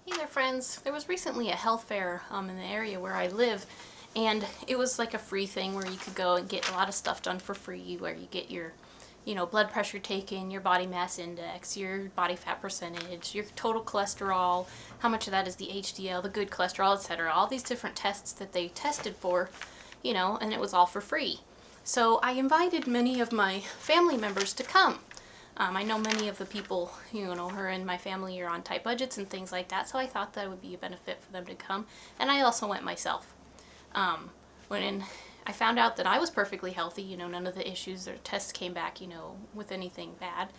Hey there friends, there was recently a health fair in the area where I live, and it was like a free thing where you could go and get a lot of stuff done for free, where you get your blood pressure taken, your body mass index, your body fat percentage, your total cholesterol, how much of that is the HDL, the good cholesterol, etc. All these different tests that they tested for, and it was all for free. So I invited many of my family members to come. I know many of the people, who are in my family are on tight budgets and things like that, so I thought that would be a benefit for them to come. And I also went myself. When I found out that I was perfectly healthy, none of the issues or tests came back, with anything bad.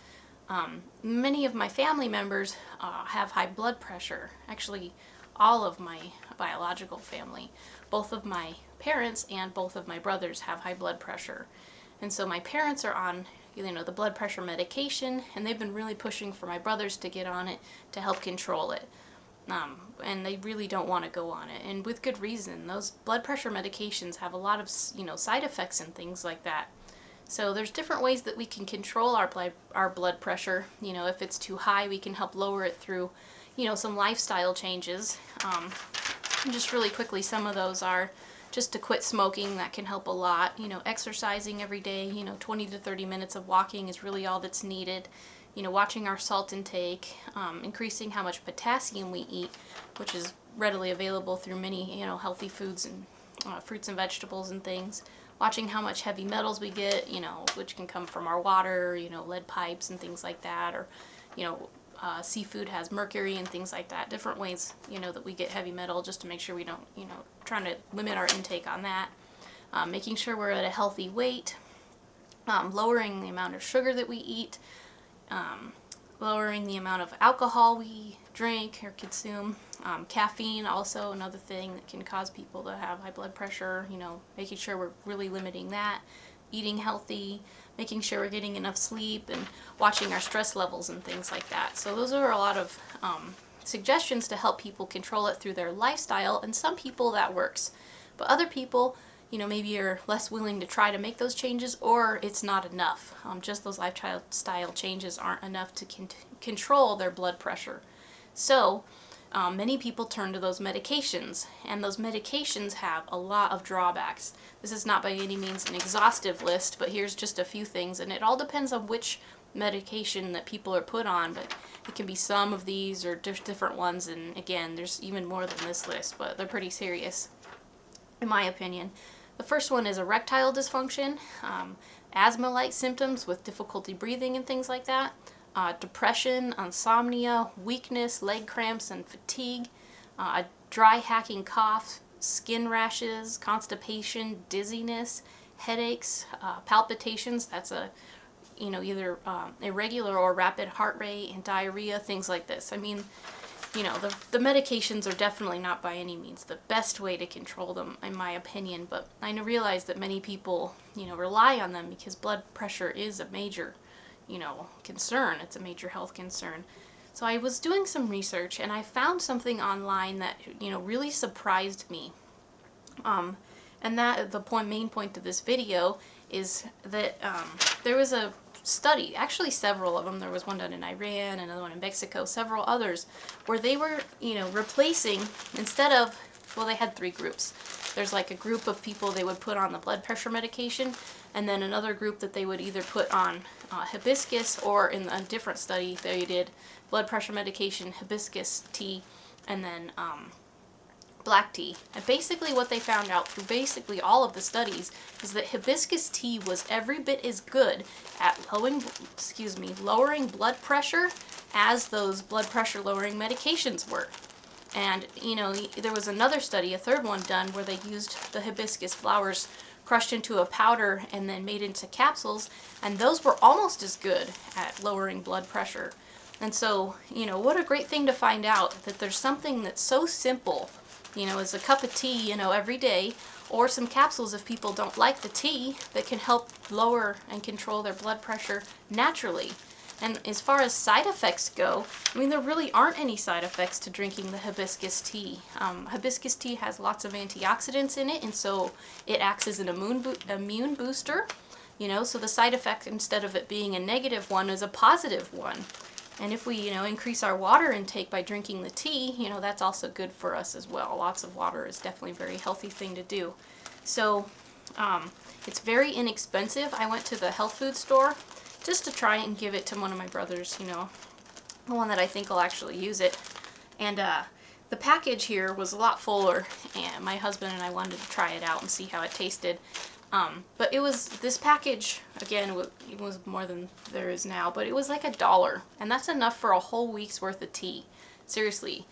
Many of my family members have high blood pressure. Actually, all of my biological family. Both of my parents and both of my brothers have high blood pressure. And so my parents are on the blood pressure medication, and they've been really pushing for my brothers to get on it to help control it. And they really don't want to go on it, and with good reason. Those blood pressure medications have a lot of side effects and things like that. So there's different ways that we can control our blood pressure. If it's too high, we can help lower it through some lifestyle changes. Just really quickly, some of those are just to quit smoking. That can help a lot. Exercising every day, 20 to 30 minutes of walking is really all that's needed. Watching our salt intake, increasing how much potassium we eat, which is readily available through many, healthy foods and fruits and vegetables and things. Watching how much heavy metals we get, which can come from our water, lead pipes and things like that, or, seafood has mercury and things like that. Different ways, that we get heavy metal, just to make sure we don't, trying to limit our intake on that. Making sure we're at a healthy weight. Lowering the amount of sugar that we eat. Lowering the amount of alcohol we drink or consume. Caffeine, also another thing that can cause people to have high blood pressure. Making sure we're really limiting that. Eating healthy, making sure we're getting enough sleep, and watching our stress levels and things like that. So those are a lot of suggestions to help people control it through their lifestyle, and some people that works. But other people, maybe are less willing to try to make those changes, or it's not enough. Just those lifestyle changes aren't enough to control their blood pressure. So many people turn to those medications, and those medications have a lot of drawbacks. This is not by any means an exhaustive list, but here's just a few things, and it all depends on which medication that people are put on, but it can be some of these or different ones, and again, there's even more than this list, but they're pretty serious, in my opinion. The first one is erectile dysfunction, asthma-like symptoms with difficulty breathing and things like that. Depression, insomnia, weakness, leg cramps, and fatigue, a dry hacking cough, skin rashes, constipation, dizziness, headaches, palpitations, that's either irregular or rapid heart rate, and diarrhea, things like this. I mean, the medications are definitely not by any means the best way to control them, in my opinion, but I realize that many people, rely on them because blood pressure is a major concern. It's a major health concern. So I was doing some research, and I found something online that, really surprised me. And that the main point of this video is that there was a study, actually several of them. There was one done in Iran, another one in Mexico, several others, where they were, replacing, instead of, well, they had three groups. There's like a group of people they would put on the blood pressure medication, and then another group that they would either put on hibiscus, or in a different study they did blood pressure medication, hibiscus tea, and then black tea. And basically what they found out through basically all of the studies is that hibiscus tea was every bit as good at lowering blood pressure as those blood pressure lowering medications were. And, there was another study, a third one done, where they used the hibiscus flowers crushed into a powder and then made into capsules, and those were almost as good at lowering blood pressure. And so, what a great thing to find out that there's something that's so simple, as a cup of tea, every day, or some capsules if people don't like the tea, that can help lower and control their blood pressure naturally. And as far as side effects go, there really aren't any side effects to drinking the hibiscus tea. Hibiscus tea has lots of antioxidants in it, and so it acts as an immune booster. So the side effect, instead of it being a negative one, is a positive one. And if we, increase our water intake by drinking the tea, that's also good for us as well. Lots of water is definitely a very healthy thing to do. So it's very inexpensive. I went to the health food store just to try and give it to one of my brothers, the one that I think will actually use it. And the package here was a lot fuller, and my husband and I wanted to try it out and see how it tasted. But this package, again, it was more than there is now, but it was like $1, and that's enough for a whole week's worth of tea. Seriously.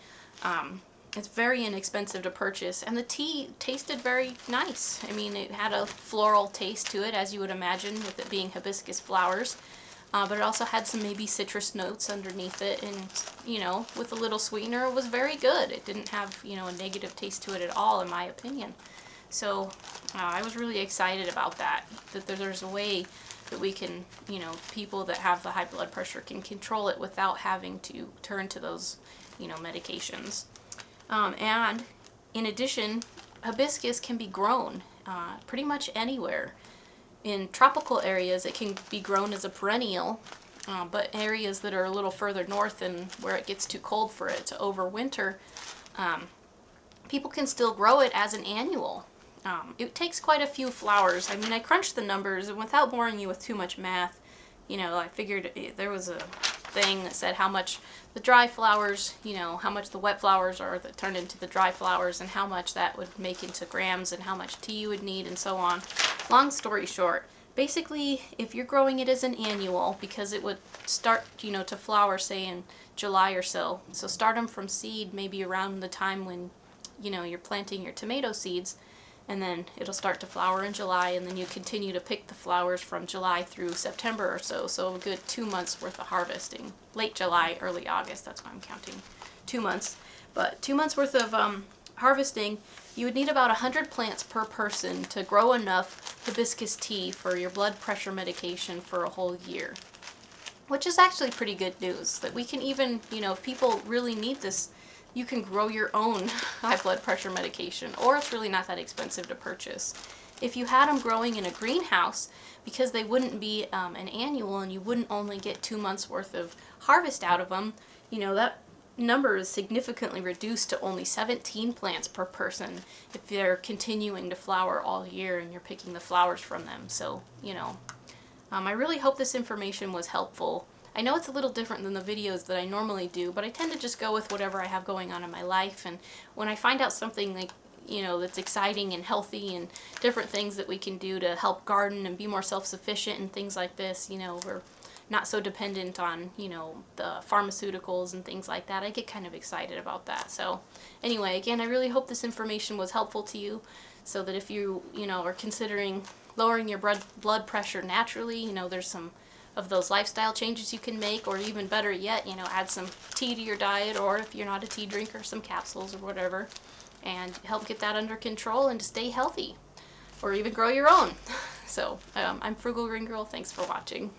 It's very inexpensive to purchase, and the tea tasted very nice. I mean, it had a floral taste to it, as you would imagine, with it being hibiscus flowers. But it also had some maybe citrus notes underneath it, and, with a little sweetener, it was very good. It didn't have, a negative taste to it at all, in my opinion. So I was really excited about that there's a way that we can, people that have the high blood pressure can control it without having to turn to those, medications. And in addition, hibiscus can be grown pretty much anywhere. In tropical areas, it can be grown as a perennial, but areas that are a little further north and where it gets too cold for it to overwinter, people can still grow it as an annual. It takes quite a few flowers. I mean, I crunched the numbers, and without boring you with too much math, I figured there was a thing that said how much the dry flowers, how much the wet flowers are that turn into the dry flowers, and how much that would make into grams, and how much tea you would need, and so on. Long story short, basically, if you're growing it as an annual, because it would start, to flower, say, in July or so start them from seed maybe around the time when, you're planting your tomato seeds, and then it'll start to flower in July, and then you continue to pick the flowers from July through September or so a good 2 months worth of harvesting. Late July, early August, that's why I'm counting 2 months. But 2 months worth of harvesting, you would need about 100 plants per person to grow enough hibiscus tea for your blood pressure medication for a whole year. Which is actually pretty good news, that we can even, if people really need this, you can grow your own high blood pressure medication, or it's really not that expensive to purchase. If you had them growing in a greenhouse, because they wouldn't be an annual and you wouldn't only get 2 months worth of harvest out of them, that number is significantly reduced to only 17 plants per person if they're continuing to flower all year and you're picking the flowers from them. So, I really hope this information was helpful. I know it's a little different than the videos that I normally do, but I tend to just go with whatever I have going on in my life, and when I find out something like, that's exciting and healthy and different things that we can do to help garden and be more self-sufficient and things like this, we're not so dependent on, the pharmaceuticals and things like that, I get kind of excited about that. So anyway, again, I really hope this information was helpful to you, so that if you, are considering lowering your blood pressure naturally, there's some of those lifestyle changes you can make, or even better yet, add some tea to your diet, or if you're not a tea drinker, some capsules or whatever, and help get that under control and to stay healthy, or even grow your own. So I'm Frugalgreengirl. Thanks for watching.